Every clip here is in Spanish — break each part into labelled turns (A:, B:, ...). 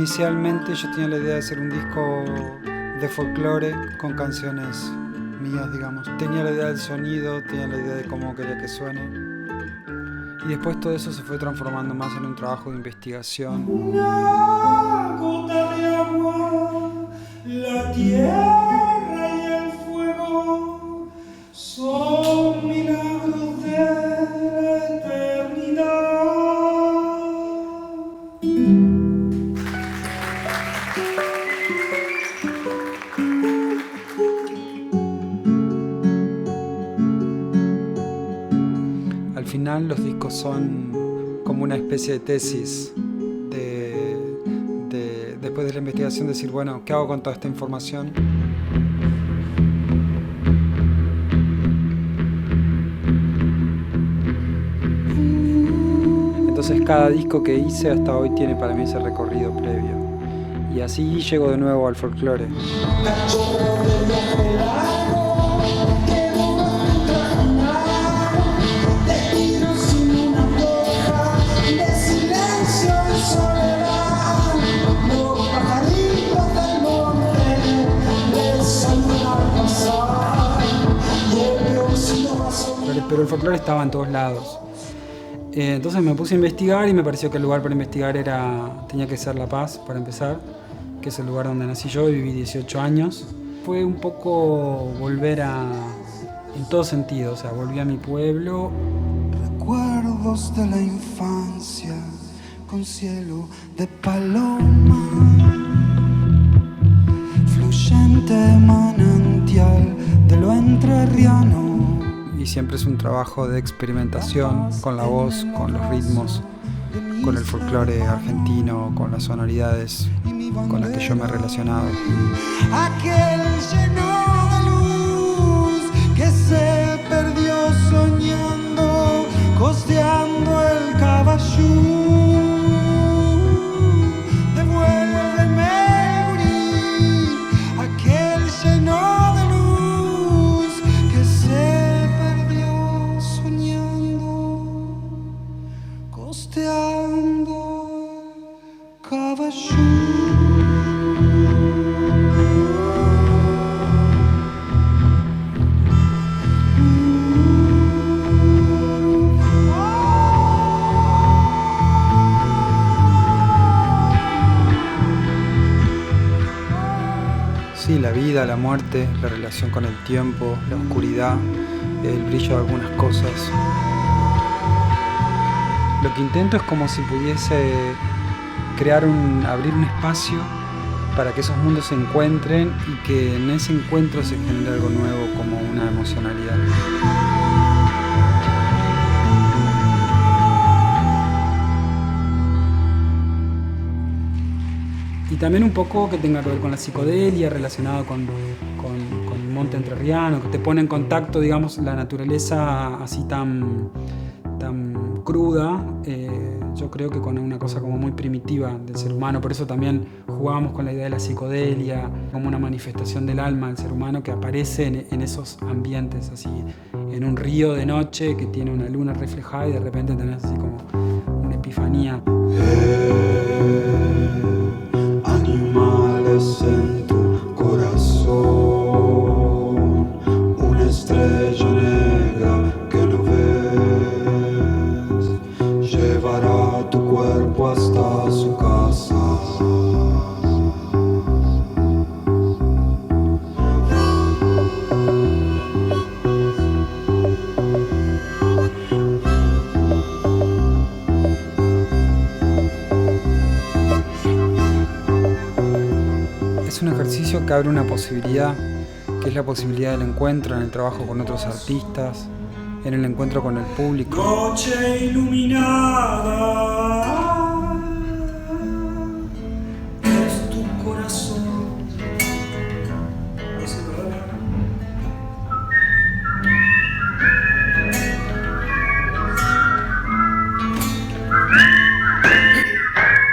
A: inicialmente yo tenía la idea de hacer un disco de folclore con canciones mías, digamos. Tenía la idea del sonido, tenía la idea de cómo quería que suene. Y después todo eso se fue transformando más en un trabajo de investigación.
B: Una gota de agua, la tierra y el fuego son milagros de la eternidad.
A: Al final los discos son como una especie de tesis después de la investigación, decir, bueno, ¿qué hago con toda esta información? Entonces cada disco que hice hasta hoy tiene para mí ese recorrido previo. Y así llego de nuevo al folclore. Pero el folclore estaba en todos lados. Entonces me puse a investigar y me pareció que el lugar para investigar tenía que ser La Paz, para empezar, que es el lugar donde nací yo y viví 18 años. Fue un poco volver en todo sentido, o sea, volví a mi pueblo.
B: Recuerdos de la infancia con cielo de paloma, fluyente manantial de lo entrerriano.
A: Y siempre es un trabajo de experimentación con la voz, con los ritmos, con el folclore argentino, con las sonoridades con las que yo me he relacionado.
B: Aquel lleno de luz que se perdió soñando, costeando el caballú.
A: Sí, la vida, la muerte, la relación con el tiempo, la oscuridad, el brillo de algunas cosas. Lo que intento es como si pudiese abrir un espacio para que esos mundos se encuentren y que en ese encuentro se genere algo nuevo, como una emocionalidad. Y también un poco que tenga que ver con la psicodelia, relacionado con el monte entrerriano, que te pone en contacto, digamos, la naturaleza así tan cruda, yo creo que con una cosa como muy primitiva del ser humano. Por eso también jugábamos con la idea de la psicodelia, como una manifestación del alma del ser humano que aparece en esos ambientes, así, en un río de noche que tiene una luna reflejada y de repente tenés así como una epifanía.
B: Animales en tu corazón, una estrella negra que no ves, llevará tu cuerpo hasta su casa.
A: Es un ejercicio que abre una posibilidad, que es la posibilidad del encuentro en el trabajo con otros artistas, en el encuentro con el público.
B: Noche iluminada es tu corazón.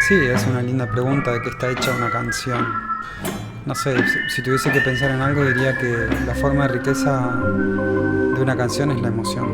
A: Sí, es una linda pregunta de qué está hecha una canción. No sé, si tuviese que pensar en algo diría que la forma de riqueza de una canción es la emoción.